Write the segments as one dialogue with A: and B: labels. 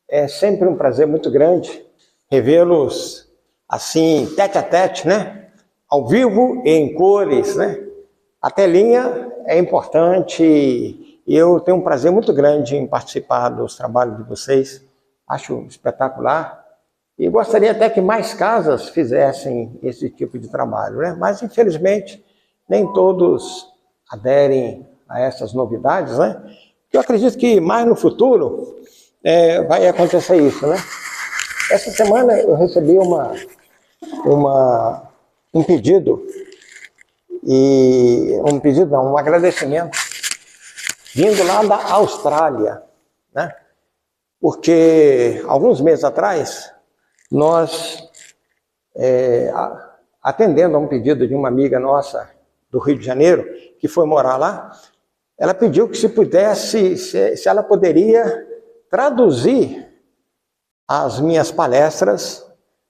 A: É sempre um prazer muito grande revê-los assim, tete a tete, né? Ao vivo e em cores, né? A telinha é importante e eu tenho um prazer muito grande em participar dos trabalhos de vocês. Acho espetacular. E gostaria até que mais casas fizessem esse tipo de trabalho, né? Mas, infelizmente, nem todos aderem a essas novidades, né? Eu acredito que mais no futuro vai acontecer isso, né? Essa semana eu recebi um pedido, um agradecimento, vindo lá da Austrália, né? Porque alguns meses atrás, nós, atendendo a um pedido de uma amiga nossa do Rio de Janeiro, que foi morar lá, ela pediu que se ela poderia traduzir as minhas palestras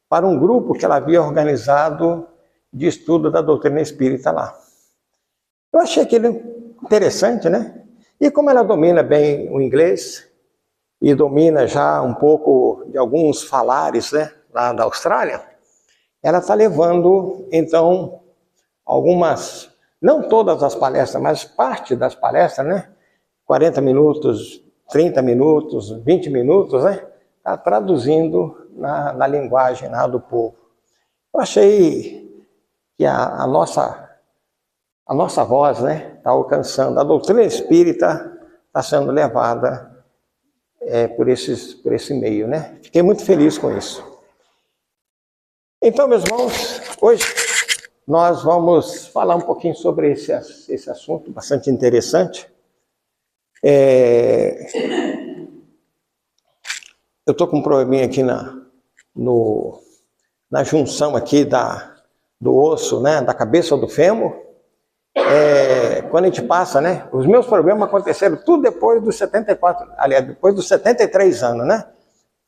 A: para um grupo que ela havia organizado de estudo da doutrina espírita lá. Eu achei aquilo interessante, né? E como ela domina bem o inglês e domina já um pouco de alguns falares, né, lá da Austrália, ela está levando, então, algumas, não todas as palestras, mas parte das palestras, né? 40 minutos, 30 minutos, 20 minutos, né? Está traduzindo na linguagem lá do povo. Eu achei que a nossa voz, né, está alcançando, a doutrina espírita está sendo levada por esse meio, né? Fiquei muito feliz com isso. Então, meus irmãos, hoje nós vamos falar um pouquinho sobre esse assunto bastante interessante. Eu estou com um probleminha aqui na junção aqui do osso, né, da cabeça do fêmur. Quando a gente passa, né, os meus problemas aconteceram tudo depois dos 74, aliás, depois dos 73 anos, né?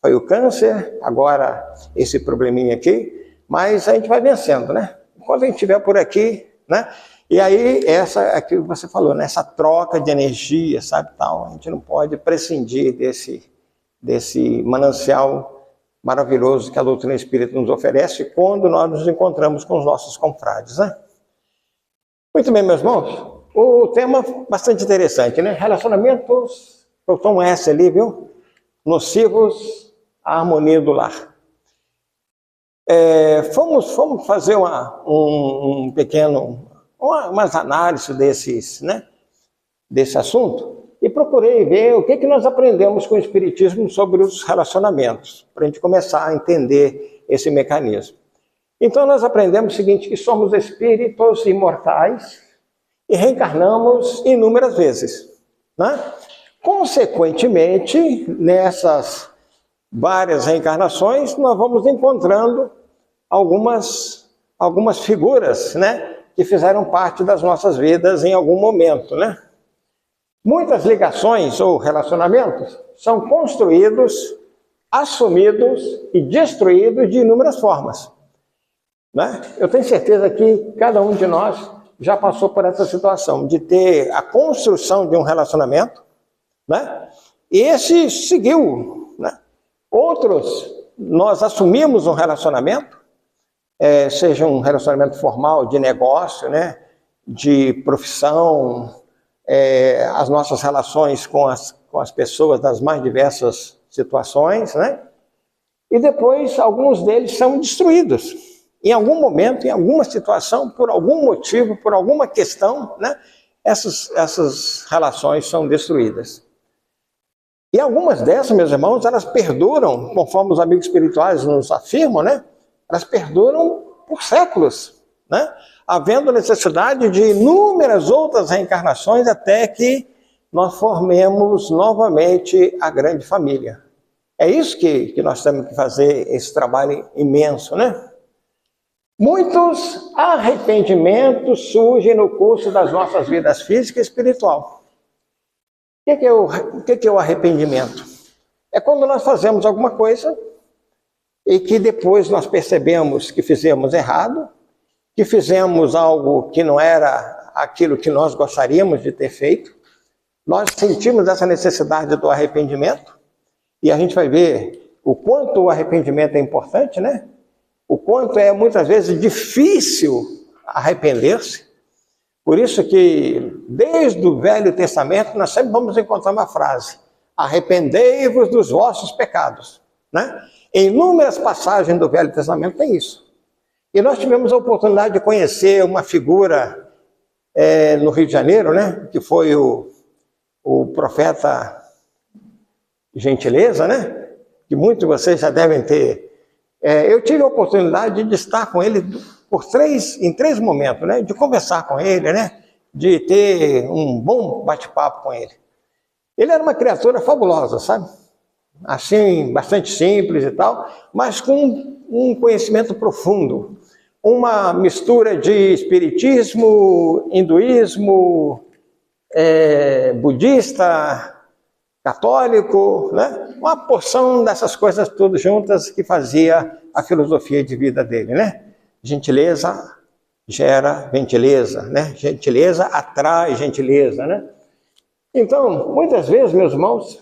A: Foi o câncer, agora esse probleminha aqui, mas a gente vai vencendo, né? Quando a gente estiver por aqui, né? E aí, aquilo que você falou, né? Essa troca de energia, sabe, tal, a gente não pode prescindir desse manancial maravilhoso que a doutrina espírita nos oferece quando nós nos encontramos com os nossos confrades, né? Muito bem, meus irmãos, o tema bastante interessante, né? Relacionamentos, eu tomo S ali, viu? Nocivos à harmonia do lar. Fomos fazer umas análises desse assunto e procurei ver o que nós aprendemos com o Espiritismo sobre os relacionamentos, para a gente começar a entender esse mecanismo. Então nós aprendemos o seguinte, que somos espíritos imortais e reencarnamos inúmeras vezes, né? Consequentemente, nessas várias reencarnações, nós vamos encontrando algumas figuras, né, que fizeram parte das nossas vidas em algum momento, né? Muitas ligações ou relacionamentos são construídos, assumidos e destruídos de inúmeras formas, né? Eu tenho certeza que cada um de nós já passou por essa situação de ter a construção de um relacionamento, né? E esse seguiu, né? Outros, nós assumimos um relacionamento, seja um relacionamento formal de negócio, né? De profissão, as nossas relações com as pessoas das mais diversas situações, né? E depois alguns deles são destruídos. Em algum momento, em alguma situação, por algum motivo, por alguma questão, né? Essas relações são destruídas. E algumas dessas, meus irmãos, elas perduram, conforme os amigos espirituais nos afirmam, né? Elas perduram por séculos, né? Havendo necessidade de inúmeras outras reencarnações até que nós formemos novamente a grande família. É isso que nós temos que fazer, esse trabalho imenso, né? Muitos arrependimentos surgem no curso das nossas vidas física e espiritual. O que é o arrependimento? É quando nós fazemos alguma coisa e que depois nós percebemos que fizemos errado, que fizemos algo que não era aquilo que nós gostaríamos de ter feito. Nós sentimos essa necessidade do arrependimento E a gente vai ver o quanto o arrependimento é importante, né? O quanto é muitas vezes difícil arrepender-se. Por isso que desde o Velho Testamento nós sempre vamos encontrar uma frase: arrependei-vos dos vossos pecados, né? Em inúmeras passagens do Velho Testamento tem isso. E nós tivemos a oportunidade de conhecer uma figura no Rio de Janeiro, né? Que foi o profeta Gentileza, né? Que muitos de vocês já devem ter. Eu tive a oportunidade de estar com ele em três momentos, né? De conversar com ele, né? De ter um bom bate-papo com ele. Ele era uma criatura fabulosa, sabe? Assim, bastante simples e tal, mas com um conhecimento profundo. Uma mistura de espiritismo, hinduísmo, budista, católico, né? Uma porção dessas coisas todas juntas que fazia a filosofia de vida dele, né? Gentileza gera gentileza, né? Gentileza atrai gentileza, né? Então, muitas vezes, meus irmãos,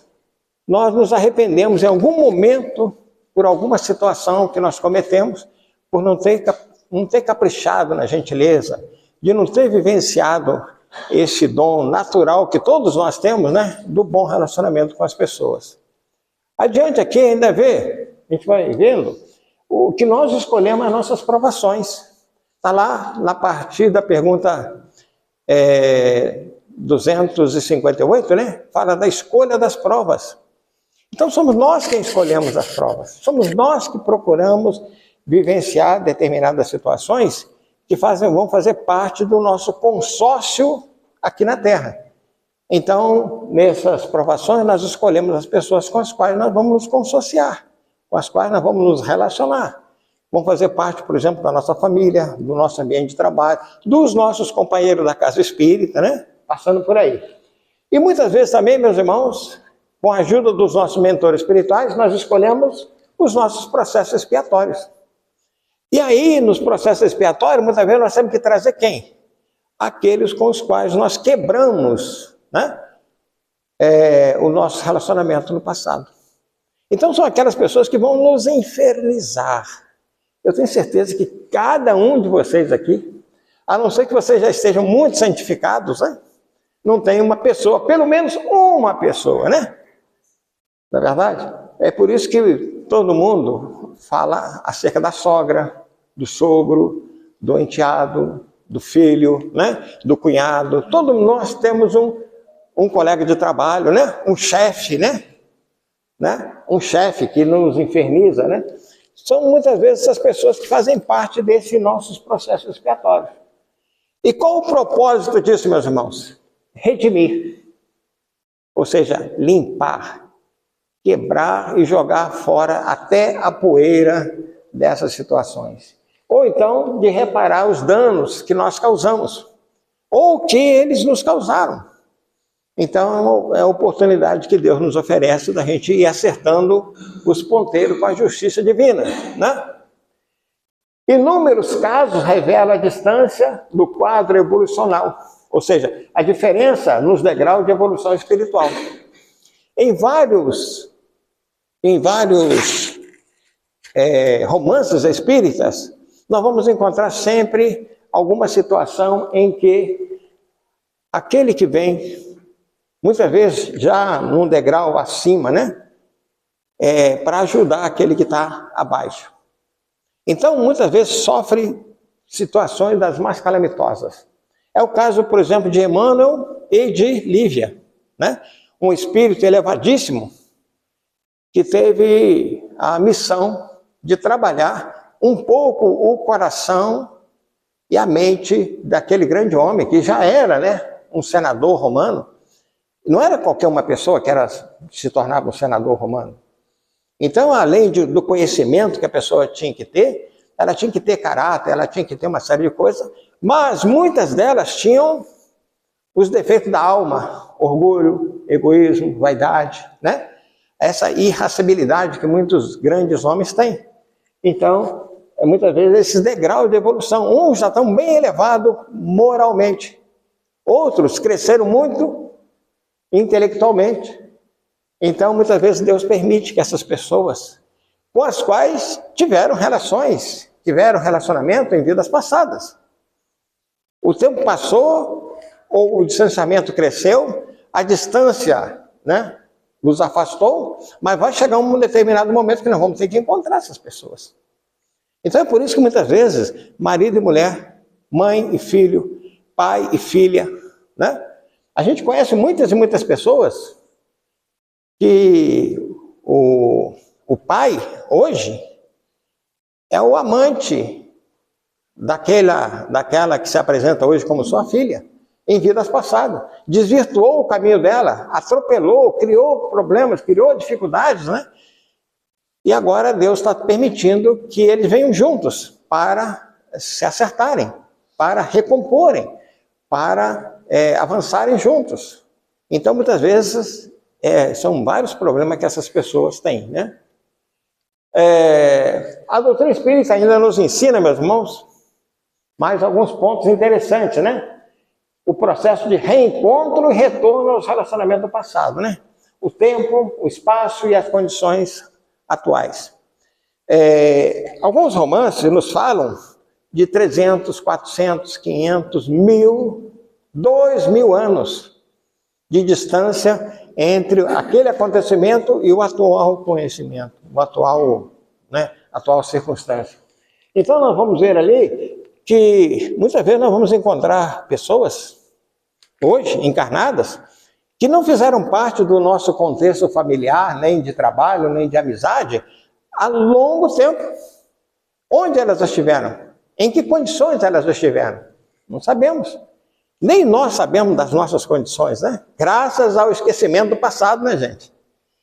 A: nós nos arrependemos em algum momento por alguma situação que nós cometemos, por não ter caprichado na gentileza, de não ter vivenciado esse dom natural que todos nós temos, né? Do bom relacionamento com as pessoas. Adiante aqui ainda a gente vai vendo o que nós escolhemos as nossas provações. Está lá, na partir da pergunta 258, né? Fala da escolha das provas. Então somos nós quem escolhemos as provas. Somos nós que procuramos vivenciar determinadas situações que vão fazer parte do nosso consórcio aqui na Terra. Então, nessas provações, nós escolhemos as pessoas com as quais nós vamos nos consorciar, com as quais nós vamos nos relacionar. Vão fazer parte, por exemplo, da nossa família, do nosso ambiente de trabalho, dos nossos companheiros da casa espírita, né? Passando por aí. E muitas vezes também, meus irmãos, com a ajuda dos nossos mentores espirituais, nós escolhemos os nossos processos expiatórios. E aí, nos processos expiatórios, muitas vezes nós temos que trazer quem? Aqueles com os quais nós quebramos, né? O nosso relacionamento no passado. Então são aquelas pessoas que vão nos infernizar. Eu tenho certeza que cada um de vocês aqui, a não ser que vocês já estejam muito santificados, né? Não tem uma pessoa, pelo menos uma pessoa, né? Não é verdade? É por isso que todo mundo fala acerca da sogra, do sogro, do enteado, do filho, né? Do cunhado. Todos nós temos um colega de trabalho, né? Um chefe, né? Um chefe que nos inferniza, né? São muitas vezes essas pessoas que fazem parte desses nossos processos expiatórios. E qual o propósito disso, meus irmãos? Redimir, ou seja, limpar, quebrar e jogar fora até a poeira dessas situações. Ou então de reparar os danos que nós causamos, ou que eles nos causaram. Então é a oportunidade que Deus nos oferece da gente ir acertando os ponteiros com a justiça divina, né? Inúmeros casos revelam a distância do quadro evolucional, ou seja, a diferença nos degraus de evolução espiritual. Em vários romances espíritas, nós vamos encontrar sempre alguma situação em que aquele que vem, muitas vezes já num degrau acima, né? Para ajudar aquele que está abaixo. Então, muitas vezes sofre situações das mais calamitosas. É o caso, por exemplo, de Emmanuel e de Lívia, né? Um espírito elevadíssimo que teve a missão de trabalhar um pouco o coração e a mente daquele grande homem que já era, né? Um senador romano. Não era qualquer uma pessoa que se tornava um senador romano. Então, além do conhecimento que a pessoa tinha que ter, ela tinha que ter caráter, ela tinha que ter uma série de coisas, mas muitas delas tinham os defeitos da alma, orgulho, egoísmo, vaidade, né? Essa irascibilidade que muitos grandes homens têm. Então, muitas vezes esses degraus de evolução, uns já estão bem elevados moralmente, outros cresceram muito intelectualmente, Então, muitas vezes, Deus permite que essas pessoas, com as quais tiveram relações, tiveram relacionamento em vidas passadas. O tempo passou, ou o distanciamento cresceu, a distância, né, nos afastou, mas vai chegar um determinado momento que nós vamos ter que encontrar essas pessoas. Então é por isso que muitas vezes, marido e mulher, mãe e filho, pai e filha, né? A gente conhece muitas e muitas pessoas que o pai, hoje, é o amante daquela que se apresenta hoje como sua filha, em vidas passadas. Desvirtuou o caminho dela, atropelou, criou problemas, criou dificuldades, né? E agora Deus está permitindo que eles venham juntos para se acertarem, para recomporem, para avançarem juntos. Então, muitas vezes, são vários problemas que essas pessoas têm, né? A doutrina espírita ainda nos ensina, meus irmãos, mais alguns pontos interessantes, né? O processo de reencontro e retorno aos relacionamentos do passado, né? O tempo, o espaço e as condições atuais. Alguns romances nos falam de 300, 400, 500, 1000, 2000 anos de distância entre aquele acontecimento e o atual conhecimento, o atual circunstância. Então nós vamos ver ali que muitas vezes nós vamos encontrar pessoas, hoje, encarnadas, que não fizeram parte do nosso contexto familiar, nem de trabalho, nem de amizade, há longo tempo. Onde elas estiveram? Em que condições elas estiveram? Não sabemos. Nem nós sabemos das nossas condições, né? Graças ao esquecimento do passado, né, gente?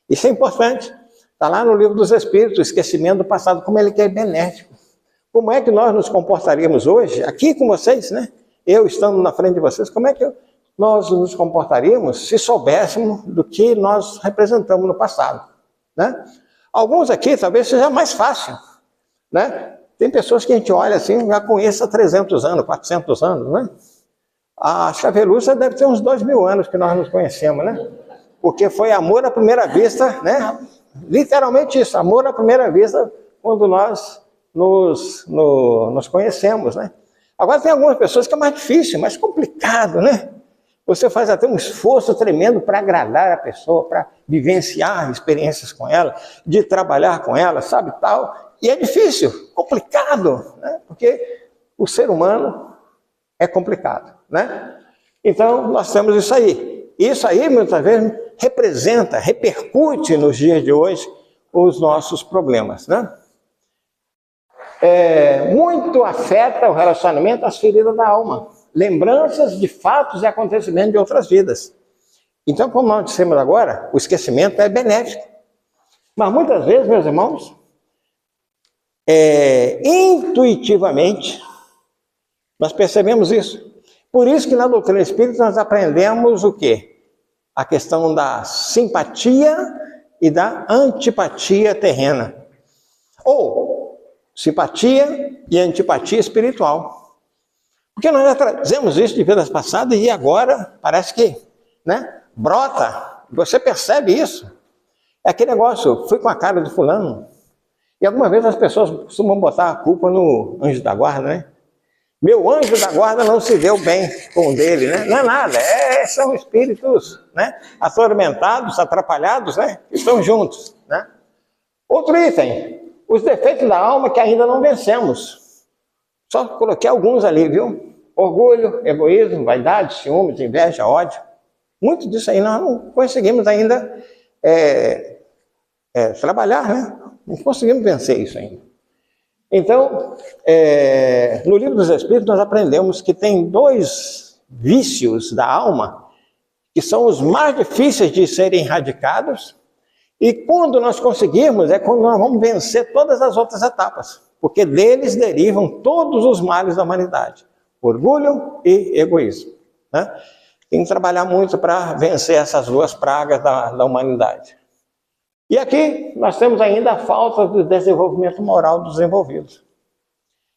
A: Isso é importante. Está lá no Livro dos Espíritos, o esquecimento do passado, como ele é benéfico. Como é que nós nos comportaríamos hoje, aqui com vocês, né? Eu estando na frente de vocês, como é que nós nos comportaríamos se soubéssemos do que nós representamos no passado, né? Alguns aqui talvez seja mais fácil, né? Tem pessoas que a gente olha assim, já conhece há 300 anos, 400 anos, né? A Chavelúcia deve ter uns 2000 anos que nós nos conhecemos, né? Porque foi amor à primeira vista, né? Literalmente isso, amor à primeira vista, quando nós nos conhecemos, né? Agora tem algumas pessoas que é mais difícil, mais complicado, né? Você faz até um esforço tremendo para agradar a pessoa, para vivenciar experiências com ela, de trabalhar com ela, sabe, tal. E é difícil, complicado, né? Porque o ser humano é complicado, né? Então, nós temos isso aí. Isso aí, muitas vezes, repercute nos dias de hoje os nossos problemas, né? Muito afeta o relacionamento às feridas da alma. Lembranças de fatos e acontecimentos de outras vidas. Então, como nós dissemos agora, o esquecimento é benéfico. Mas muitas vezes, meus irmãos, intuitivamente, nós percebemos isso. Por isso que na doutrina espírita nós aprendemos o quê? A questão da simpatia e da antipatia terrena. Ou simpatia e antipatia espiritual. Porque nós já trazemos isso de vidas passadas e agora parece que, né, brota. Você percebe isso. É aquele negócio, fui com a cara do fulano. E alguma vez as pessoas costumam botar a culpa no anjo da guarda, né? Meu anjo da guarda não se deu bem com o dele, né? Não é nada, são espíritos, né, atormentados, atrapalhados, né? Estão juntos, né? Outro item, os defeitos da alma que ainda não vencemos. Só coloquei alguns ali, viu? Orgulho, egoísmo, vaidade, ciúmes, inveja, ódio. Muito disso aí nós não conseguimos ainda trabalhar, né? Não conseguimos vencer isso ainda. Então, no Livro dos Espíritos nós aprendemos que tem 2 vícios da alma que são os mais difíceis de serem erradicados, e quando nós conseguirmos é quando nós vamos vencer todas as outras etapas, porque deles derivam todos os males da humanidade: orgulho e egoísmo, né? Tem que trabalhar muito para vencer essas 2 pragas da humanidade. E aqui nós temos ainda a falta do desenvolvimento moral dos envolvidos.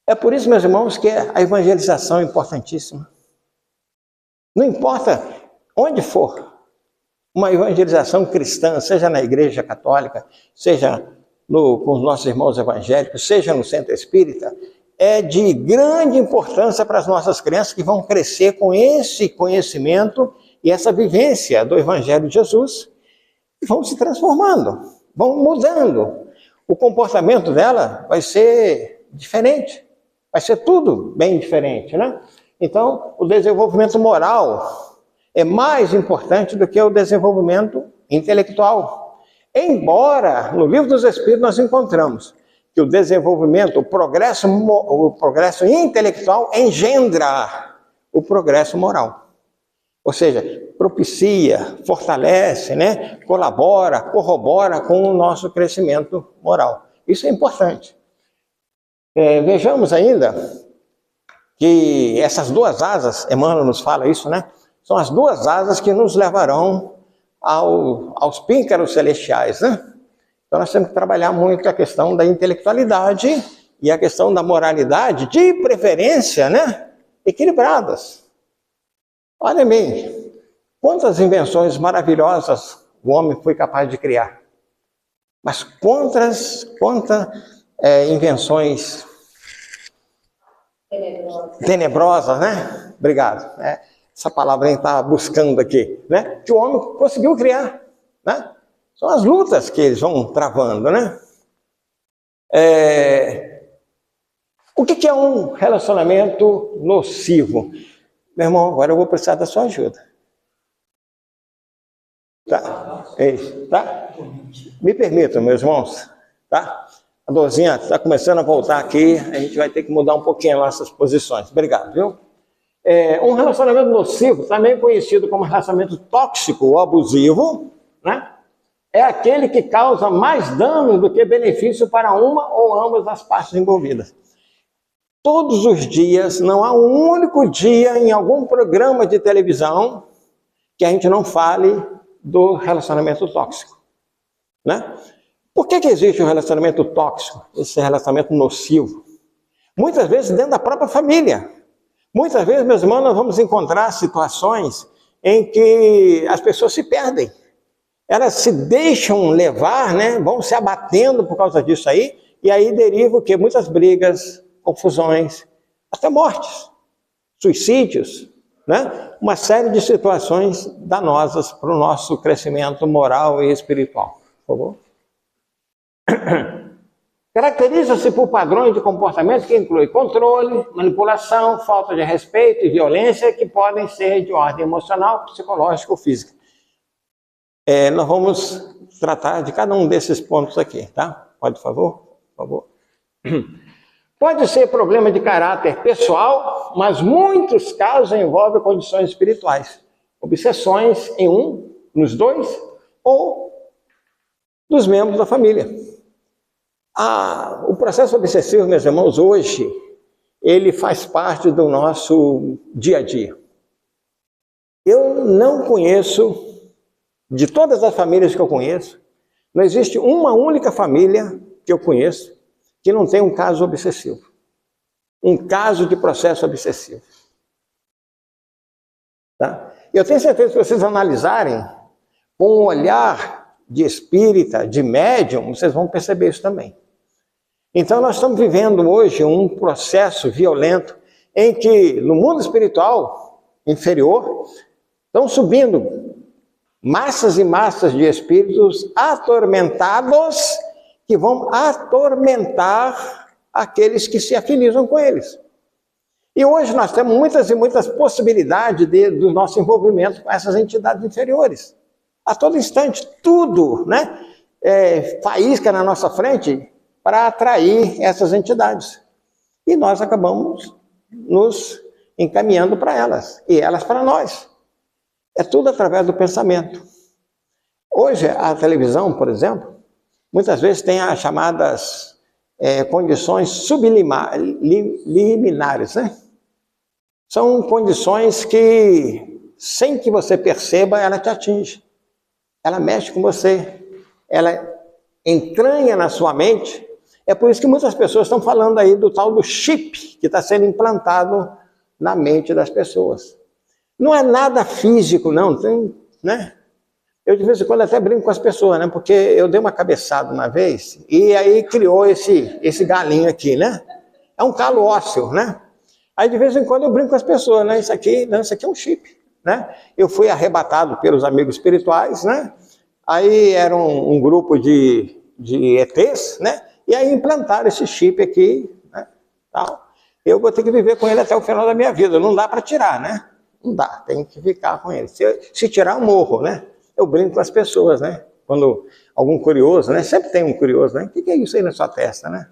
A: É por isso, meus irmãos, que a evangelização é importantíssima. Não importa onde for, uma evangelização cristã, seja na igreja católica, seja com os nossos irmãos evangélicos, seja no centro espírita, é de grande importância para as nossas crianças que vão crescer com esse conhecimento e essa vivência do Evangelho de Jesus e vão se transformando, vão mudando. O comportamento dela vai ser diferente, vai ser tudo bem diferente, né? Então, o desenvolvimento moral é mais importante do que o desenvolvimento intelectual. Embora, no Livro dos Espíritos, nós encontramos que o desenvolvimento, o progresso intelectual engendra o progresso moral. Ou seja, propicia, fortalece, né? Colabora, corrobora com o nosso crescimento moral. Isso é importante. Vejamos ainda que essas duas asas, Emmanuel nos fala isso, né? São as duas asas que nos levarão aos píncaros celestiais, né? Então nós temos que trabalhar muito a questão da intelectualidade e a questão da moralidade, de preferência, né? Equilibradas. Olha bem, quantas invenções maravilhosas o homem foi capaz de criar. Mas quantas invenções tenebrosas, né? Obrigado. Essa palavra a gente está buscando aqui, né? Que o homem conseguiu criar, né? São as lutas que eles vão travando, né? O que é um relacionamento nocivo? Meu irmão, agora eu vou precisar da sua ajuda. Tá? É isso, tá? Me permitam, meus irmãos, tá? A dorzinha está começando a voltar aqui, a gente vai ter que mudar um pouquinho as nossas posições. Obrigado, viu? Um relacionamento nocivo, também conhecido como relacionamento tóxico ou abusivo, né? É aquele que causa mais dano do que benefício para uma ou ambas as partes envolvidas. Todos os dias, não há um único dia em algum programa de televisão que a gente não fale do relacionamento tóxico, né? Por que existe um relacionamento tóxico, esse relacionamento nocivo? Muitas vezes dentro da própria família. Muitas vezes, meus irmãos, nós vamos encontrar situações em que as pessoas se perdem. Elas se deixam levar, né? Vão se abatendo por causa disso aí, e aí deriva o quê? Muitas brigas, confusões, até mortes, suicídios, né? Uma série de situações danosas para o nosso crescimento moral e espiritual. Por favor. Caracteriza-se por padrões de comportamento que incluem controle, manipulação, falta de respeito e violência que podem ser de ordem emocional, psicológica ou física. Nós vamos tratar de cada um desses pontos aqui, tá? Pode, por favor? Por favor. Pode ser problema de caráter pessoal, mas muitos casos envolvem condições espirituais. Obsessões nos dois, ou dos membros da família. O processo obsessivo, meus irmãos, hoje, ele faz parte do nosso dia a dia. Eu não conheço, de todas as famílias que eu conheço, não existe uma única família que eu conheço que não tem um caso obsessivo. Um caso de processo obsessivo. Tá? Eu tenho certeza que vocês analisarem com um olhar de espírita, de médium, vocês vão perceber isso também. Então nós estamos vivendo hoje um processo violento em que no mundo espiritual inferior estão subindo massas e massas de espíritos atormentados que vão atormentar aqueles que se afinizam com eles. E hoje nós temos muitas e muitas possibilidades do nosso envolvimento com essas entidades inferiores. A todo instante, tudo, né, faísca na nossa frente para atrair essas entidades. E nós acabamos nos encaminhando para elas, e elas para nós. É tudo através do pensamento. Hoje, a televisão, por exemplo, muitas vezes tem as chamadas condições subliminares, né? São condições que, sem que você perceba, ela te atinge. Ela mexe com você. Ela entranha na sua mente. É por isso que muitas pessoas estão falando aí do tal do chip que está sendo implantado na mente das pessoas. Não é nada físico, não, tem, né? Eu de vez em quando até brinco com as pessoas, né? Porque eu dei uma cabeçada uma vez e aí criou esse galinho aqui, né? É um calo ósseo, né? Aí de vez em quando eu brinco com as pessoas, né? Isso aqui é um chip, né? Eu fui arrebatado pelos amigos espirituais, né? Aí era um grupo de ETs, né? E aí implantaram esse chip aqui, né? Tal. Eu vou ter que viver com ele até o final da minha vida. Não dá para tirar, né? Não dá, tem que ficar com ele. Se tirar, eu morro, né? Eu brinco com as pessoas, né? Quando algum curioso, né? Sempre tem um curioso, né? O que é isso aí na sua testa, né?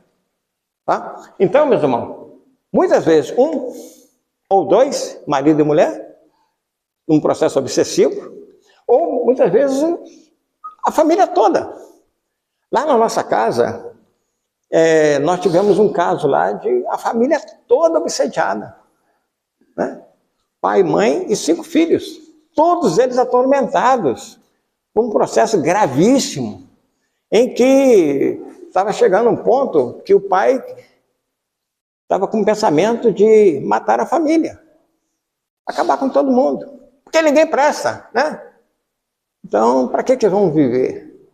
A: Tá? Então, meus irmãos, muitas vezes um ou dois, marido e mulher, um processo obsessivo, ou muitas vezes a família toda. Lá na nossa casa, nós tivemos um caso lá de a família toda obsediada, né? Pai, mãe e 5 filhos, todos eles atormentados, por um processo gravíssimo, em que estava chegando um ponto que o pai estava com o pensamento de matar a família, acabar com todo mundo, porque ninguém presta, né? Então, para que vão viver?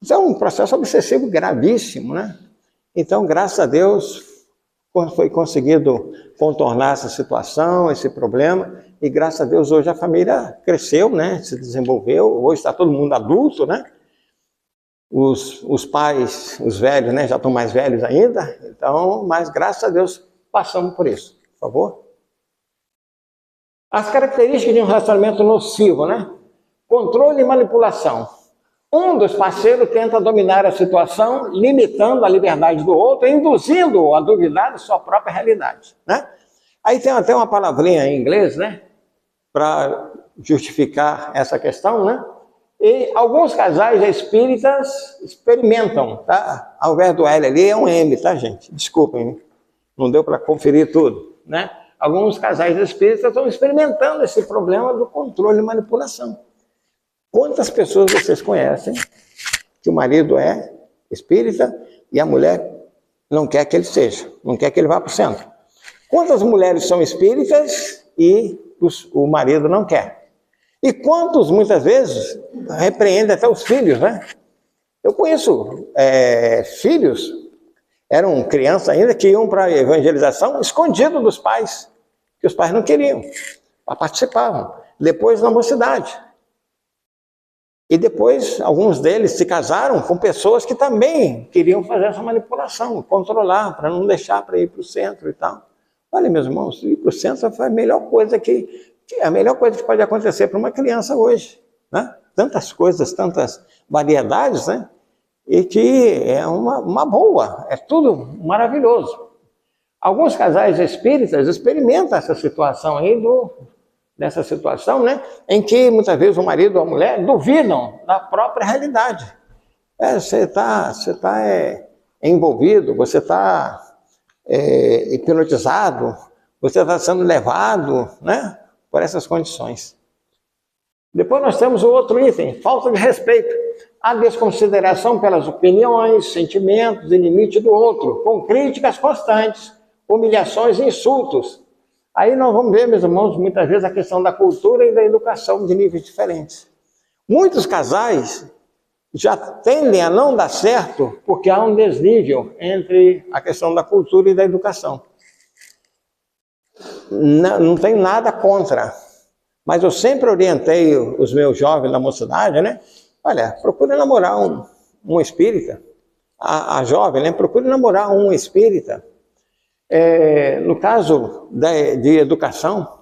A: Isso é um processo obsessivo gravíssimo, né? Então, graças a Deus, foi conseguido contornar essa situação, esse problema, e graças a Deus hoje a família cresceu, né? Se desenvolveu, hoje está todo mundo adulto, né? Os pais, os velhos, né? Já estão mais velhos ainda, então, mas graças a Deus passamos por isso, por favor. As características de um relacionamento nocivo, né? Controle e manipulação. Um dos parceiros tenta dominar a situação, limitando a liberdade do outro, induzindo-o a duvidar de sua própria realidade, né? Aí tem até uma palavrinha em inglês, né? Para justificar essa questão, né? E alguns casais espíritas experimentam, tá? Ao invés do L ali é um M, tá, gente? Desculpem, não deu para conferir tudo, né? Alguns casais espíritas estão experimentando esse problema do controle e manipulação. Quantas pessoas vocês conhecem que o marido é espírita e a mulher não quer que ele seja, não quer que ele vá para o centro? Quantas mulheres são espíritas e o marido não quer? E quantos, muitas vezes, repreendem até os filhos, né? Eu conheço filhos, eram crianças ainda, que iam para a evangelização escondido dos pais, que os pais não queriam, participavam. Depois, na mocidade. E depois, alguns deles se casaram com pessoas que também queriam fazer essa manipulação, controlar, para não deixar para ir para o centro e tal. Olha, meus irmãos, ir para o centro foi a melhor coisa que pode acontecer para uma criança hoje, né? Tantas coisas, tantas variedades, né? E que é uma boa, é tudo maravilhoso. Alguns casais espíritas experimentam essa situação aí dessa situação, né, em que muitas vezes o marido ou a mulher duvidam da própria realidade. Você tá envolvido, você está hipnotizado, você está sendo levado, né, por essas condições. Depois nós temos o outro item, falta de respeito. A desconsideração pelas opiniões, sentimentos e limites do outro, com críticas constantes, humilhações e insultos. Aí nós vamos ver, meus irmãos, muitas vezes a questão da cultura e da educação de níveis diferentes. Muitos casais já tendem a não dar certo porque há um desnível entre a questão da cultura e da educação. Não tenho nada contra, mas eu sempre orientei os meus jovens da mocidade, né? Olha, procure namorar um espírita. A jovem, né? Procure namorar um espírita. No caso de educação,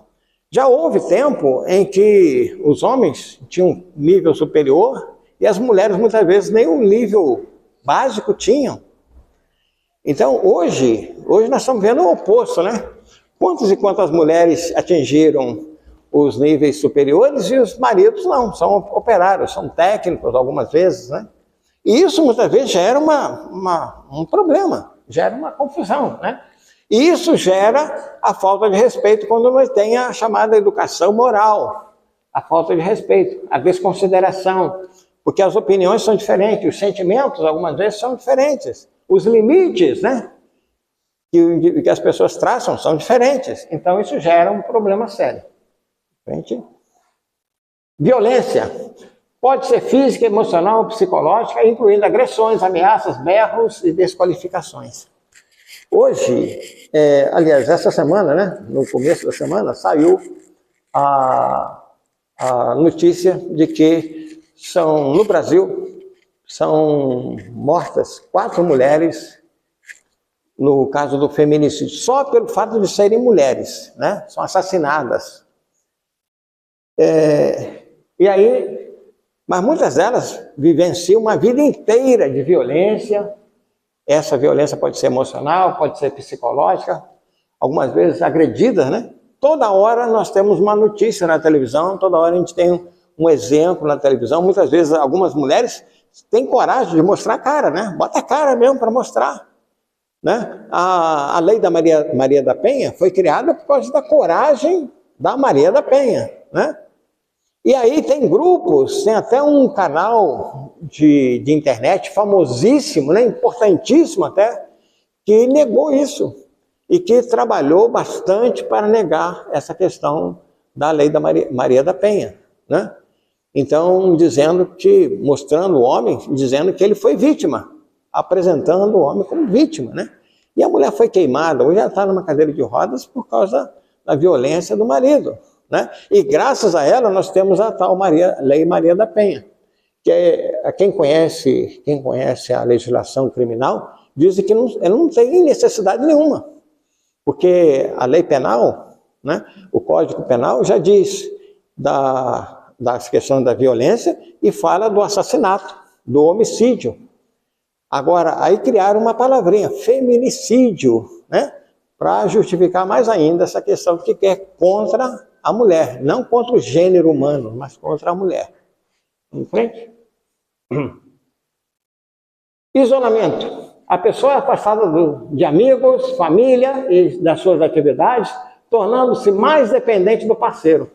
A: já houve tempo em que os homens tinham um nível superior e as mulheres muitas vezes nem um nível básico tinham. Então hoje nós estamos vendo o oposto, né? Quantas e quantas mulheres atingiram os níveis superiores e os maridos não, são operários, são técnicos algumas vezes, né? E isso muitas vezes gera um problema, gera uma confusão, né? E isso gera a falta de respeito quando nós tem a chamada educação moral, a falta de respeito, a desconsideração, porque as opiniões são diferentes, os sentimentos algumas vezes são diferentes, os limites, né, que as pessoas traçam são diferentes, então isso gera um problema sério. Violência. Pode ser física, emocional, psicológica, incluindo agressões, ameaças, berros e desqualificações. Hoje, aliás, essa semana, né, no começo da semana, saiu a notícia de que no Brasil são mortas 4 mulheres no caso do feminicídio, só pelo fato de serem mulheres, né? São assassinadas. Mas muitas delas vivenciam uma vida inteira de violência. Essa violência pode ser emocional, pode ser psicológica, algumas vezes agredidas, né? Toda hora nós temos uma notícia na televisão, toda hora a gente tem um exemplo na televisão. Muitas vezes algumas mulheres têm coragem de mostrar a cara, né? Bota a cara mesmo para mostrar. Né? A lei da Maria da Penha foi criada por causa da coragem da Maria da Penha. Né? E aí tem grupos, tem até um canal de internet famosíssimo, né? Importantíssimo até, que negou isso e que trabalhou bastante para negar essa questão da lei da Maria da Penha. Né? Então, mostrando o homem, dizendo que ele foi vítima, apresentando o homem como vítima, né? E a mulher foi queimada, hoje ela está numa cadeira de rodas por causa da violência do marido, né? E graças a ela nós temos a tal Lei Maria da Penha, que quem conhece a legislação criminal diz que não tem necessidade nenhuma, porque a lei penal, né, o Código Penal já diz das questões da violência e fala do assassinato, do homicídio. Agora, aí criaram uma palavrinha, feminicídio, né? Para justificar mais ainda essa questão que é contra a mulher, não contra o gênero humano, mas contra a mulher. Vamos em frente? Isolamento. A pessoa é afastada de amigos, família e das suas atividades, tornando-se mais dependente do parceiro.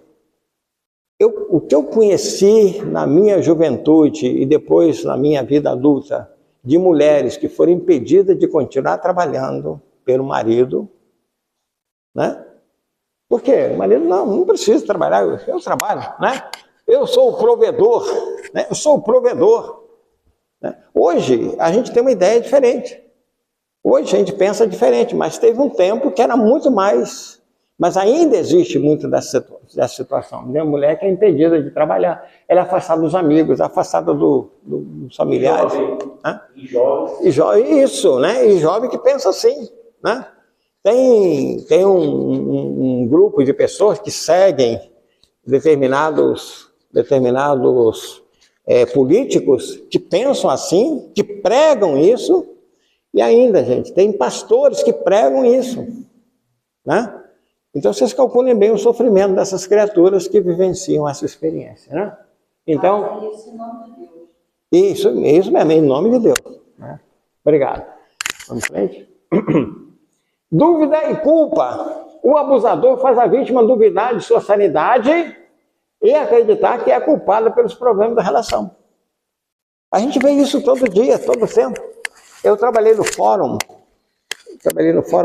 A: O que eu conheci na minha juventude e depois na minha vida adulta, de mulheres que foram impedidas de continuar trabalhando pelo marido, né? Por quê? O marido não precisa trabalhar, eu trabalho, né? Eu sou o provedor, né? Eu sou o provedor. Né? Hoje a gente tem uma ideia diferente. Hoje a gente pensa diferente, mas teve um tempo que era muito mais. Mas ainda existe muito dessa situação. A mulher que é impedida de trabalhar, ela é afastada dos amigos, afastada dos familiares. E jovem. Isso, né? E jovem que pensa assim. Né? Tem um grupo de pessoas que seguem determinados políticos que pensam assim, que pregam isso, e ainda, gente, tem pastores que pregam isso. Né? Então, vocês calculem bem o sofrimento dessas criaturas que vivenciam essa experiência, né? Então,
B: isso em nome de Deus.
A: Isso mesmo, em nome de Deus. Né? Obrigado. Vamos em frente? Dúvida e culpa. O abusador faz a vítima duvidar de sua sanidade e acreditar que é culpada pelos problemas da relação. A gente vê isso todo dia, todo tempo. Eu trabalhei no fórum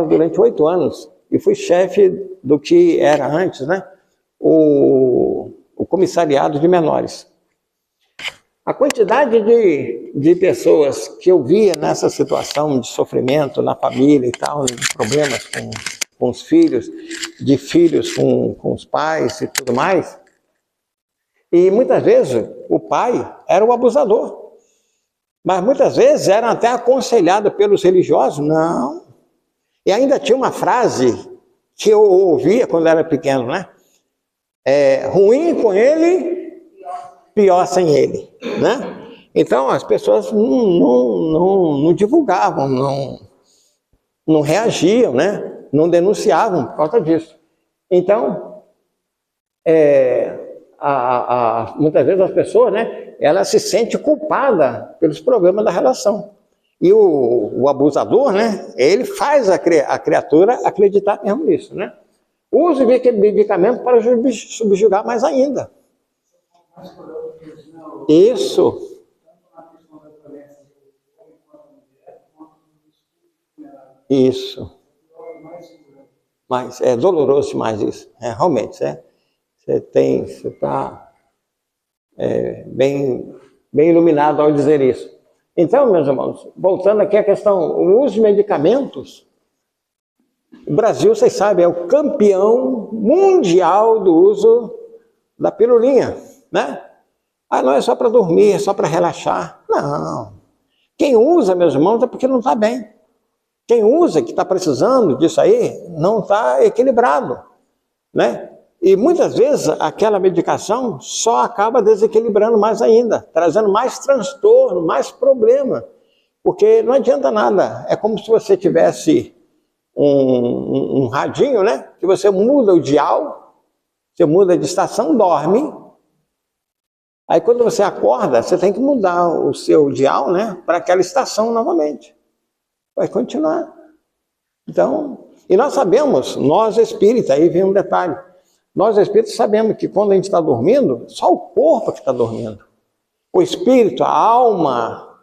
A: durante 8 anos. E fui chefe do que era antes, né? O comissariado de menores. A quantidade de pessoas que eu via nessa situação de sofrimento na família e tal, de problemas com os filhos, de filhos com os pais e tudo mais. E muitas vezes o pai era o abusador. Mas muitas vezes eram até aconselhados pelos religiosos, não. E ainda tinha uma frase que eu ouvia quando era pequeno, né? Ruim com ele, pior sem ele, né? Então as pessoas não divulgavam, não reagiam, né? Não denunciavam por causa disso. Então, muitas vezes as pessoas, né? Ela se sente culpada pelos problemas da relação. E o abusador, né, ele faz a criatura acreditar mesmo nisso, né? Usa o medicamento para subjugar mais ainda. Isso. Isso. Mas é doloroso demais isso. Realmente, você está bem iluminado ao dizer isso. Então, meus irmãos, voltando aqui à questão, o uso de medicamentos, o Brasil, vocês sabem, é o campeão mundial do uso da pirulinha, né? Ah, não é só para dormir, é só para relaxar. Não. Quem usa, meus irmãos, é porque não está bem. Quem usa, que está precisando disso aí, não está equilibrado, né? E muitas vezes aquela medicação só acaba desequilibrando mais ainda, trazendo mais transtorno, mais problema. Porque não adianta nada. É como se você tivesse um radinho, né? Que você muda o dial, você muda de estação, dorme. Aí quando você acorda, você tem que mudar o seu dial, né? Para aquela estação novamente. Vai continuar. Então, e nós sabemos, nós espíritas, aí vem um detalhe. Nós espíritas sabemos que quando a gente está dormindo, só o corpo que está dormindo. O espírito, a alma,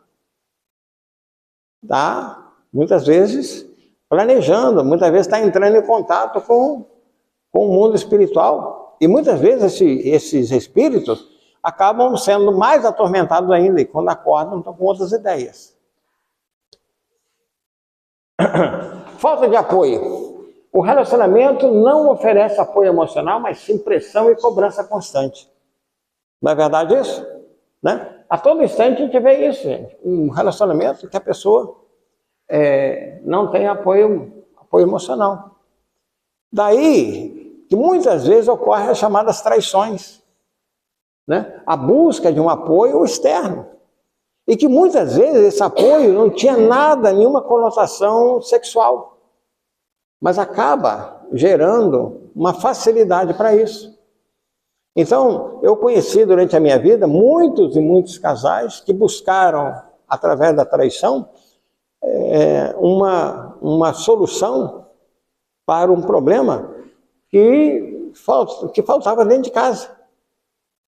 A: está muitas vezes planejando, muitas vezes está entrando em contato com o mundo espiritual. E muitas vezes esses espíritos acabam sendo mais atormentados ainda, e quando acordam estão com outras ideias. Falta de apoio. O relacionamento não oferece apoio emocional, mas sim pressão e cobrança constante. Não é verdade isso? Né? A todo instante a gente vê isso, gente. Um relacionamento que a pessoa não tem apoio emocional. Daí que muitas vezes ocorrem as chamadas traições, né? A busca de um apoio externo. E que muitas vezes esse apoio não tinha nada, nenhuma conotação sexual. Mas acaba gerando uma facilidade para isso. Então, eu conheci durante a minha vida muitos e muitos casais que buscaram, através da traição, uma solução para um problema que faltava dentro de casa.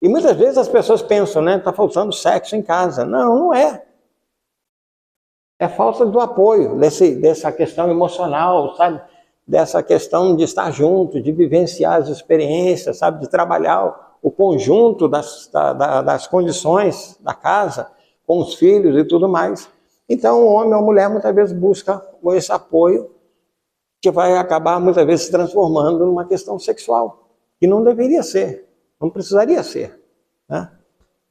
A: E muitas vezes as pessoas pensam, né, está faltando sexo em casa. Não, não é. É falta do apoio, dessa questão emocional, sabe? Dessa questão de estar junto, de vivenciar as experiências, sabe? De trabalhar o conjunto das condições da casa, com os filhos e tudo mais. Então, o homem ou a mulher muitas vezes busca esse apoio, que vai acabar muitas vezes se transformando numa questão sexual, que não deveria ser, não precisaria ser, né?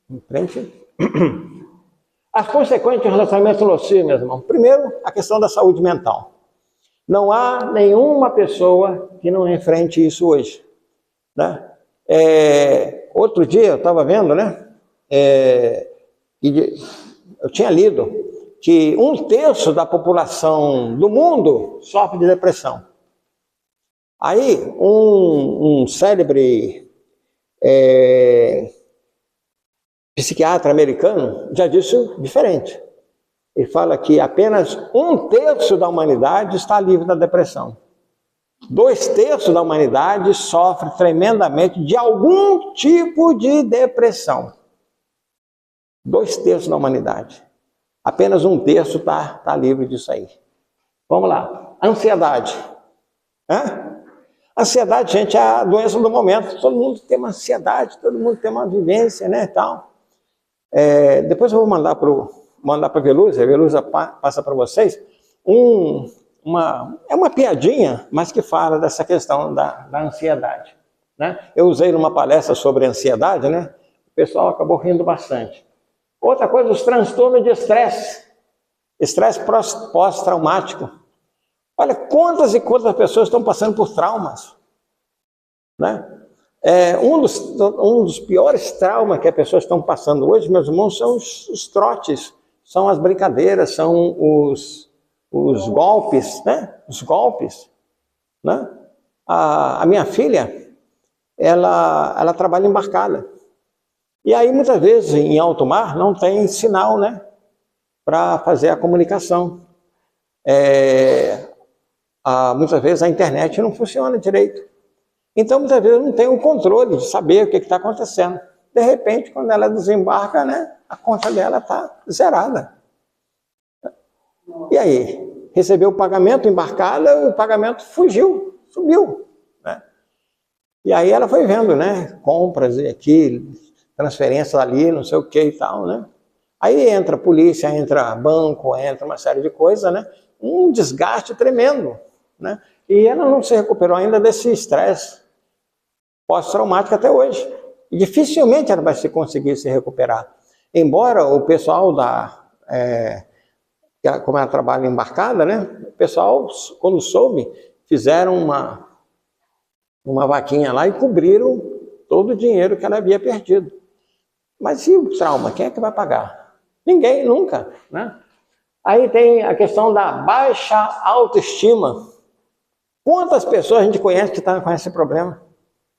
A: Em frente. As consequências de um relacionamento nocivo, meus irmãos. Primeiro, a questão da saúde mental. Não há nenhuma pessoa que não enfrente isso hoje, né? Outro dia eu estava vendo, né? Eu tinha lido que 1/3 da população do mundo sofre de depressão. Aí um célebre psiquiatra americano já disse diferente. Ele fala que apenas 1/3 da humanidade está livre da depressão. 2/3 da humanidade sofre tremendamente de algum tipo de depressão. 2/3 da humanidade. Apenas 1/3 está livre disso aí. Vamos lá. Ansiedade. Ansiedade, gente, é a doença do momento. Todo mundo tem uma ansiedade, todo mundo tem uma vivência, né, tal. Depois eu vou mandar para a Velusa, a Velusa passa para vocês, uma piadinha, mas que fala dessa questão da ansiedade, né? Eu usei numa palestra sobre ansiedade, né? O pessoal acabou rindo bastante. Outra coisa, os transtornos de estresse pós-traumático. Olha quantas e quantas pessoas estão passando por traumas, né? Um dos piores traumas que as pessoas estão passando hoje, meus irmãos, são os trotes, são as brincadeiras, são os golpes, né? Os golpes, né? A minha filha, ela trabalha embarcada. E aí, muitas vezes, em alto mar, não tem sinal, né? Para fazer a comunicação. Muitas vezes a internet não funciona direito. Então, muitas vezes, não tem o controle de saber o que está acontecendo. De repente, quando ela desembarca, né? A conta dela está zerada. E aí? Recebeu o pagamento embarcada, o pagamento sumiu, né? E aí ela foi vendo, né? Compras aqui, transferência ali, não sei o que e tal, né? Aí entra a polícia, entra banco, entra uma série de coisas, né? Um desgaste tremendo, né? E ela não se recuperou ainda desse estresse pós-traumático até hoje. E dificilmente ela vai conseguir se recuperar. Embora o pessoal como ela trabalha embarcada, né? O pessoal, quando soube, fizeram uma vaquinha lá e cobriram todo o dinheiro que ela havia perdido. Mas e o trauma? Quem é que vai pagar? Ninguém, nunca, né? Aí tem a questão da baixa autoestima. Quantas pessoas a gente conhece que estão com esse problema,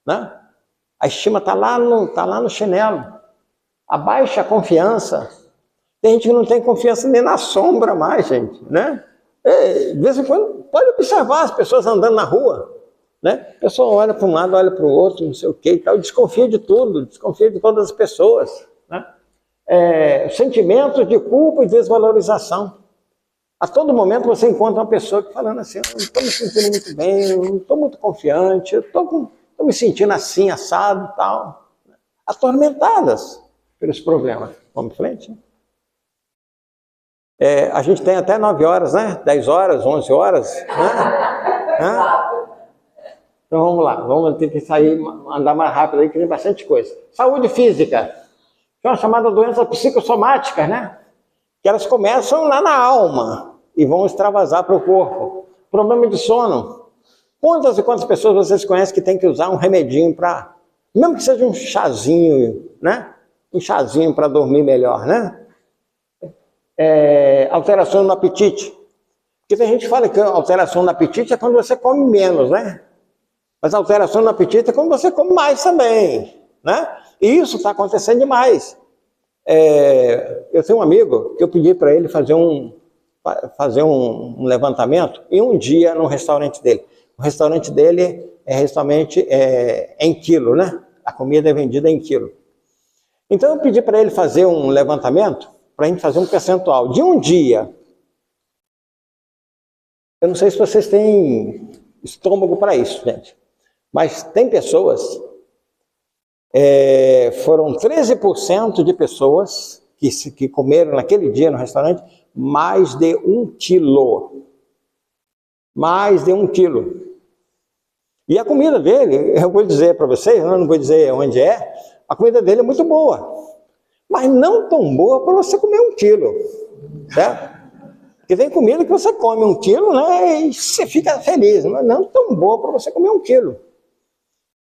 A: né? A estima está lá no chinelo. A baixa confiança. Tem gente que não tem confiança nem na sombra mais, gente, né? De vez em quando, pode observar as pessoas andando na rua, né? A pessoa olha para um lado, olha para o outro, não sei o que e tal, desconfia de tudo, desconfia de todas as pessoas, né? Sentimentos de culpa e desvalorização. A todo momento você encontra uma pessoa que falando assim, eu não estou me sentindo muito bem, eu não estou muito confiante, eu estou me sentindo assim, assado e tal. Atormentadas pelos problemas. Vamos em frente? A gente tem até 9 horas, né? 10 horas, 11 horas, né? Então vamos lá, vamos ter que sair, andar mais rápido aí, que tem bastante coisa. Saúde física. Tem uma chamada doença psicossomática, né? Que elas começam lá na alma e vão extravasar para o corpo. Problema de sono. Quantas e quantas pessoas vocês conhecem que tem que usar um remedinho para, mesmo que seja um chazinho, né? Um chazinho para dormir melhor, né? Alteração no apetite. Porque tem gente que fala que a alteração no apetite é quando você come menos, né? Mas a alteração no apetite é quando você come mais também, né? E isso está acontecendo demais. Eu tenho um amigo que eu pedi para ele fazer um levantamento em um dia no restaurante dele. O restaurante dele é em quilo, né? A comida é vendida em quilo. Então eu pedi para ele fazer um levantamento, para a gente fazer um percentual de um dia. Eu não sei se vocês têm estômago para isso, gente. Mas tem pessoas, foram 13% de pessoas que comeram naquele dia no restaurante mais de 1 quilo. Mais de 1 quilo. E a comida dele, eu vou dizer para vocês, eu não vou dizer onde é, a comida dele é muito boa. Mas não tão boa para você comer 1 quilo, certo? Porque tem comida que você come 1 quilo, né, e você fica feliz, mas não tão boa para você comer 1 quilo.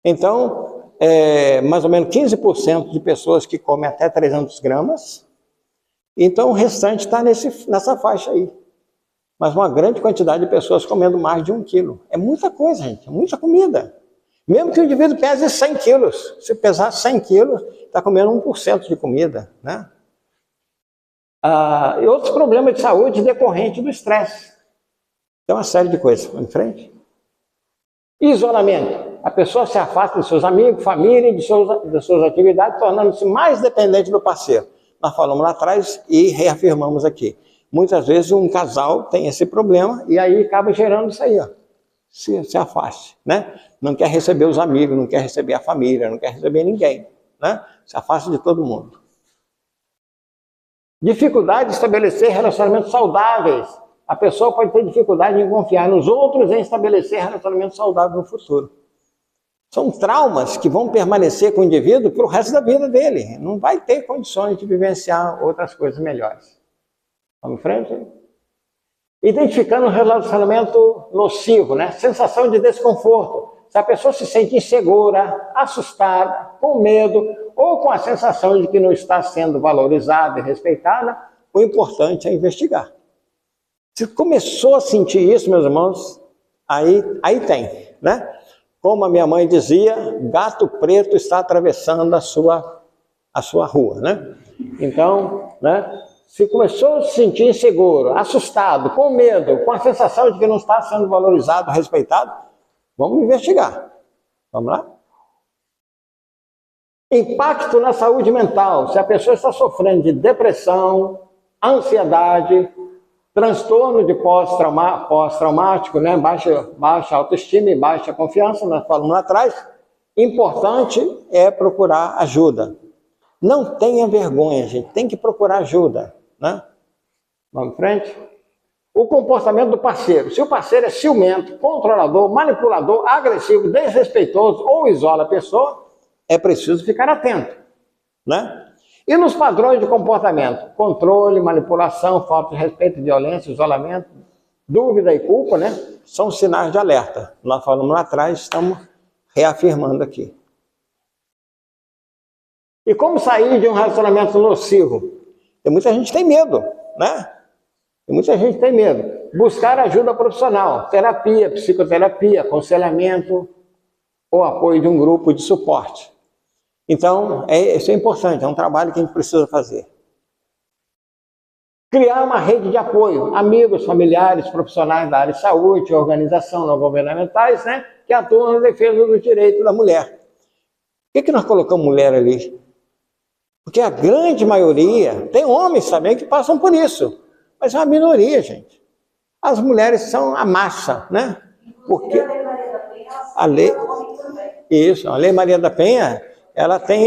A: Então, mais ou menos 15% de pessoas que comem até 300 gramas, então o restante está nessa faixa aí. Mas uma grande quantidade de pessoas comendo mais de 1 quilo. É muita coisa, gente, é muita comida. Mesmo que o indivíduo pese 100 quilos, se pesar 100 quilos, está comendo 1% de comida, né? E outros problemas de saúde decorrentes do estresse. Tem uma série de coisas. Vamos em frente? Isolamento. A pessoa se afasta de seus amigos, família e de suas atividades, tornando-se mais dependente do parceiro. Nós falamos lá atrás e reafirmamos aqui. Muitas vezes um casal tem esse problema e aí acaba gerando isso aí, ó. Se afaste, né? Não quer receber os amigos, não quer receber a família, não quer receber ninguém, né? Se afasta de todo mundo. Dificuldade de estabelecer relacionamentos saudáveis. A pessoa pode ter dificuldade em confiar nos outros e em estabelecer relacionamentos saudáveis no futuro. São traumas que vão permanecer com o indivíduo para o resto da vida dele. Não vai ter condições de vivenciar outras coisas melhores. Vamos em frente? Identificando um relacionamento nocivo, né? Sensação de desconforto. Se a pessoa se sente insegura, assustada, com medo, ou com a sensação de que não está sendo valorizada e respeitada, o importante é investigar. Se começou a sentir isso, meus irmãos, aí tem, né? Como a minha mãe dizia, gato preto está atravessando a sua rua, né? Então, né? Se começou a se sentir inseguro, assustado, com medo, com a sensação de que não está sendo valorizado, respeitado, vamos investigar. Vamos lá? Impacto na saúde mental. Se a pessoa está sofrendo de depressão, ansiedade, transtorno de pós-traumático, né? Baixa autoestima e baixa confiança, nós falamos lá atrás, importante é procurar ajuda. Não tenha vergonha, gente. Tem que procurar ajuda, né? Vamos em frente? O comportamento do parceiro. Se o parceiro é ciumento, controlador, manipulador, agressivo, desrespeitoso ou isola a pessoa, é preciso ficar atento, né? E nos padrões de comportamento? Controle, manipulação, falta de respeito, violência, isolamento, dúvida e culpa, né? São sinais de alerta. Nós falamos lá atrás, estamos reafirmando aqui. E como sair de um relacionamento nocivo? Muita gente tem medo, né? Muita gente tem medo. Buscar ajuda profissional, terapia, psicoterapia, aconselhamento ou apoio de um grupo de suporte. Então, isso é importante, é um trabalho que a gente precisa fazer. Criar uma rede de apoio, amigos, familiares, profissionais da área de saúde, organização não governamentais, né, que atuam na defesa do direito da mulher. Por que nós colocamos mulher ali? Porque a grande maioria, tem homens também que passam por isso, mas é uma minoria, gente. As mulheres são a massa, né? Porque a lei, isso, a Lei Maria da Penha, ela tem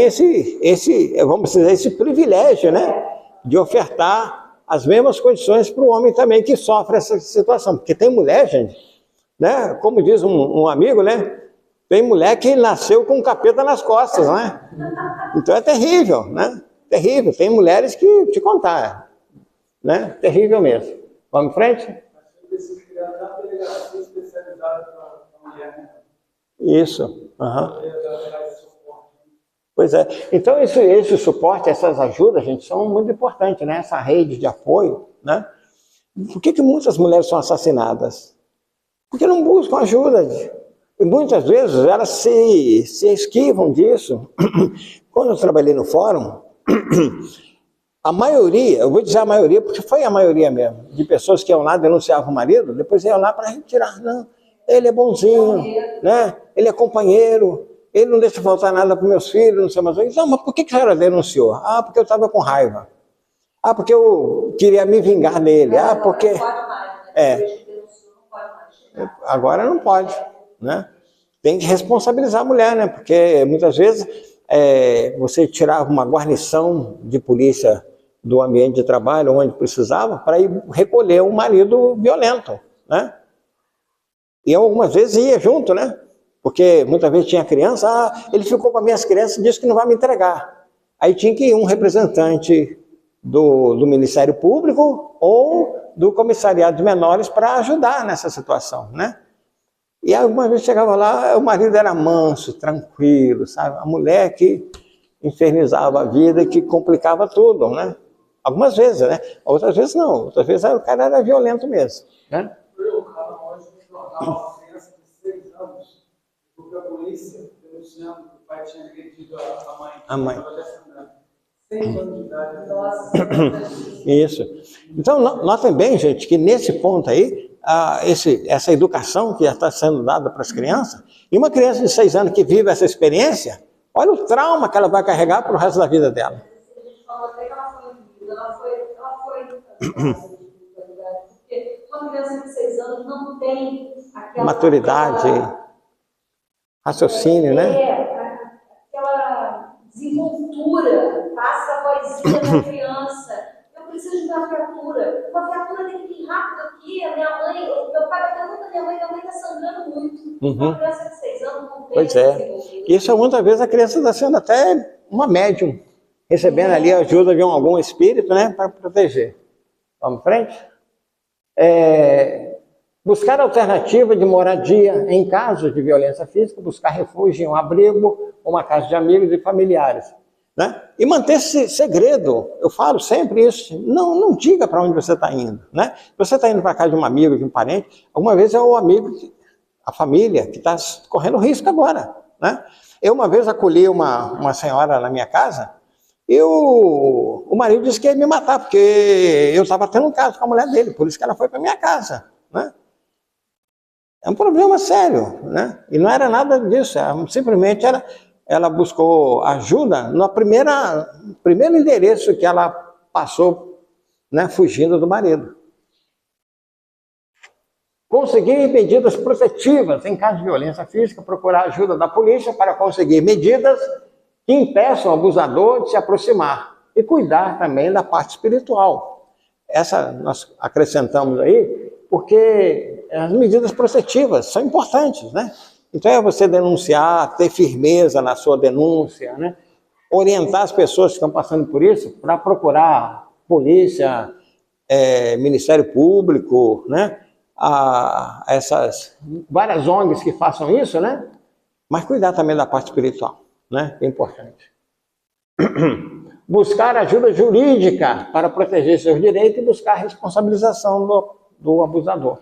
A: vamos dizer, esse privilégio, né? De ofertar as mesmas condições para o homem também que sofre essa situação. Porque tem mulher, gente, né? Como diz um amigo, né? Tem mulher que nasceu com um capeta nas costas, né? Então é terrível, né? Terrível. Tem mulheres que te contar, né? Terrível mesmo. Vamos em frente? Isso. Uhum. Pois é. Então esse suporte, essas ajudas, gente, são muito importantes, né? Essa rede de apoio, né? Por que muitas mulheres são assassinadas? Porque não buscam ajuda. E muitas vezes elas se esquivam disso. Quando eu trabalhei no fórum, a maioria, eu vou dizer a maioria, porque foi a maioria mesmo, de pessoas que iam lá, denunciavam o marido, depois iam lá para retirar. Não, ele é bonzinho, né? Ele é companheiro, ele não deixa faltar nada para meus filhos, não sei mais. Não, mas por que a senhora denunciou? Ah, porque eu estava com raiva. Ah, porque eu queria me vingar dele. Ah, porque... Agora não pode, né? Tem que responsabilizar a mulher, né? Porque muitas vezes você tirava uma guarnição de polícia do ambiente de trabalho, onde precisava, para ir recolher um marido violento, né? E algumas vezes ia junto, né? Porque muitas vezes tinha criança, ele ficou com as minhas crianças e disse que não vai me entregar. Aí tinha que ir um representante do Ministério Público ou do Comissariado de Menores para ajudar nessa situação, né? E algumas vezes chegava lá, o marido era manso, tranquilo, sabe? A mulher que infernizava a vida e que complicava tudo, né? Algumas vezes, né? Outras vezes não, outras vezes o cara era violento mesmo, né?
C: Eu cara hoje no jornal, uma criança de 6 anos, porque a polícia denunciando que o pai tinha agredido a mãe.
A: A mãe.
C: 6 anos de idade.
A: Isso. Então, notem bem, gente, que nesse ponto aí, essa educação que já está sendo dada para as crianças, e uma criança de 6 anos que vive essa experiência, olha o trauma que ela vai carregar para o resto da vida dela.
B: A gente falou até que ela foi porque uma criança de 6 anos não tem aquela
A: maturidade, raciocínio, né?
B: Aquela desenvoltura, passa a vozinha da criança. Eu preciso de uma viatura. Uma viatura tem que ir rápido aqui. A minha mãe, meu pai bateu muito na minha mãe está sangrando muito. Uma criança de 6 anos não tem.
A: Pois é. Isso muitas vezes a criança está sendo até uma médium, recebendo ali a ajuda de algum espírito, né, para proteger. Vamos em frente? Buscar alternativa de moradia em casos de violência física, buscar refúgio em um abrigo, uma casa de amigos e familiares, né? E manter esse segredo. Eu falo sempre isso. Não diga para onde você está indo, né? Se você está indo para casa de um amigo, de um parente, alguma vez é o amigo, a família que está correndo risco agora, né? Eu uma vez acolhi uma senhora na minha casa e o marido disse que ia me matar, porque eu estava tendo um caso com a mulher dele, por isso que ela foi para minha casa, né? É um problema sério, né? E não era nada disso, simplesmente ela buscou ajuda no primeiro endereço que ela passou, né, fugindo do marido. Conseguir medidas protetivas em caso de violência física, procurar ajuda da polícia para conseguir medidas que impeçam o abusador de se aproximar. E cuidar também da parte espiritual. Essa nós acrescentamos aí, porque as medidas protetivas são importantes, né? Então é você denunciar, ter firmeza na sua denúncia, né? Orientar as pessoas que estão passando por isso para procurar polícia, Ministério Público, né? Essas várias ONGs que façam isso, né? Mas cuidar também da parte espiritual, né? É importante. Buscar ajuda jurídica para proteger seus direitos e buscar a responsabilização do abusador.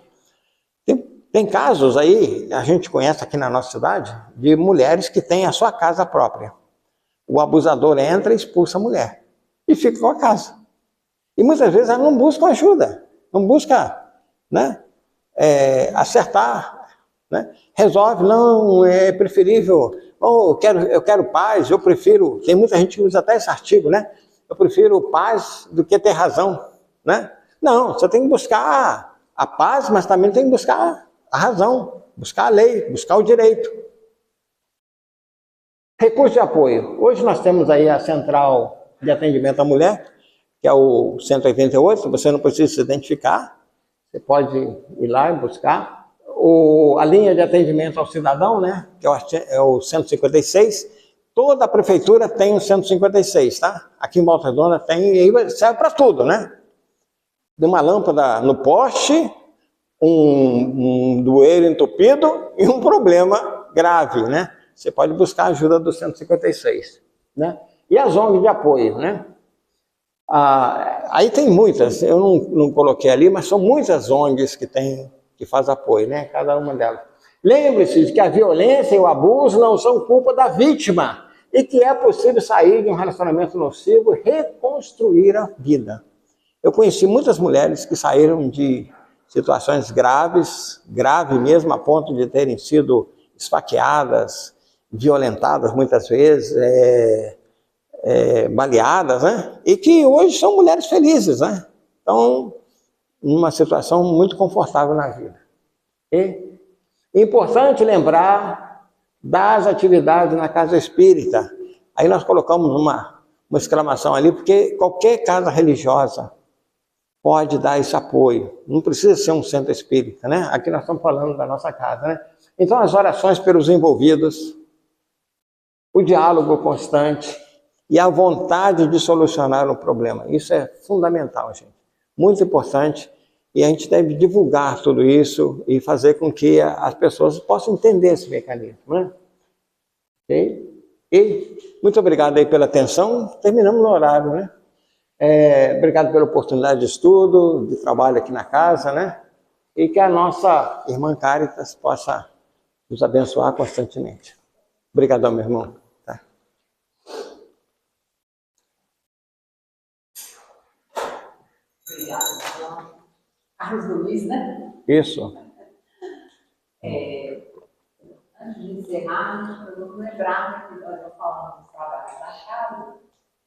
A: Tem casos aí, a gente conhece aqui na nossa cidade, de mulheres que têm a sua casa própria. O abusador entra e expulsa a mulher e fica com a casa. E muitas vezes elas não buscam ajuda, não buscam, né, acertar, né? Resolve, não, é preferível, eu quero paz, eu prefiro, tem muita gente que usa até esse artigo, né? Eu prefiro paz do que ter razão, né? Não, você tem que buscar a paz, mas também tem que buscar a razão, buscar a lei, buscar o direito. Recurso de apoio. Hoje nós temos aí a Central de Atendimento à Mulher, que é o 188, você não precisa se identificar, você pode ir lá e buscar. A linha de atendimento ao cidadão, né, que é o 156, toda a prefeitura tem o 156, tá? Aqui em Volta Redonda tem, e aí serve para tudo, né? De uma lâmpada no poste, um bueiro entupido e um problema grave, né? Você pode buscar a ajuda do 156, né? E as ONGs de apoio, né? Aí tem muitas, eu não coloquei ali, mas são muitas ONGs que fazem apoio, né? Cada uma delas. Lembre-se de que a violência e o abuso não são culpa da vítima e que é possível sair de um relacionamento nocivo e reconstruir a vida. Eu conheci muitas mulheres que saíram de situações graves, grave mesmo, a ponto de terem sido esfaqueadas, violentadas muitas vezes, baleadas, né? E que hoje são mulheres felizes, né? Estão numa situação muito confortável na vida. E é importante lembrar das atividades na casa espírita. Aí nós colocamos uma exclamação ali, porque qualquer casa religiosa pode dar esse apoio. Não precisa ser um centro espírita, né? Aqui nós estamos falando da nossa casa, né? Então as orações pelos envolvidos, o diálogo constante e a vontade de solucionar o problema. Isso é fundamental, gente. Muito importante. E a gente deve divulgar tudo isso e fazer com que as pessoas possam entender esse mecanismo, né? Okay? E muito obrigado aí pela atenção. Terminamos no horário, né? Obrigado pela oportunidade de estudo, de trabalho aqui na casa, né? E que a nossa irmã Caritas possa nos abençoar constantemente. Obrigadão, meu irmão. Tá?
D: Obrigada. Carlos Luiz, né?
A: Isso.
D: Antes de encerrar, eu vou lembrar que nós não falamos dos trabalhos da casa,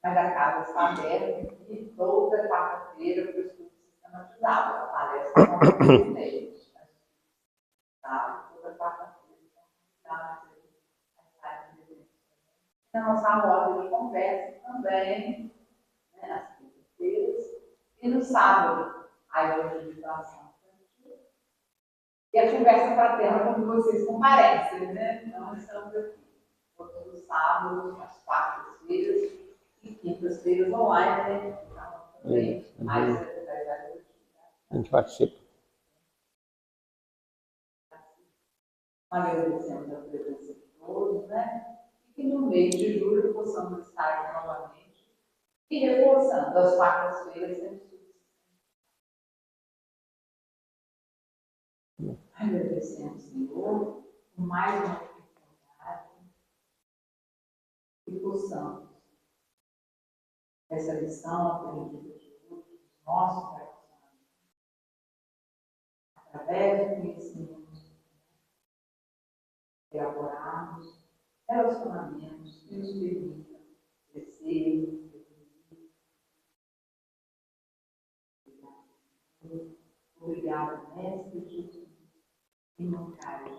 D: mas a casa está aberta e toda quarta-feira para o estudo sistematizado. A palestra é uma vez, tá? Toda quarta-feira está na nossa roda de conversa também, né, nas quintas-feiras, e no sábado, a evangelização. E a conversa fraterna quando vocês comparecem, né? Então, estamos aqui todos os sábados, às quartas-feiras e quintas-feiras online, né? Então, também, mais
A: a gente participa.
D: Agradecemos a presença de todos, né? E que no mês de julho possamos estar aqui novamente e reforçando as quartas-feiras sempre. Agradecemos, Senhor, por mais uma oportunidade e possamos essa lição aprendida de todos os nossos relacionamentos, através do conhecimento, elaborarmos relacionamentos que nos permitam crescer, evoluir. Obrigada, Mestre Jesus, e não caia.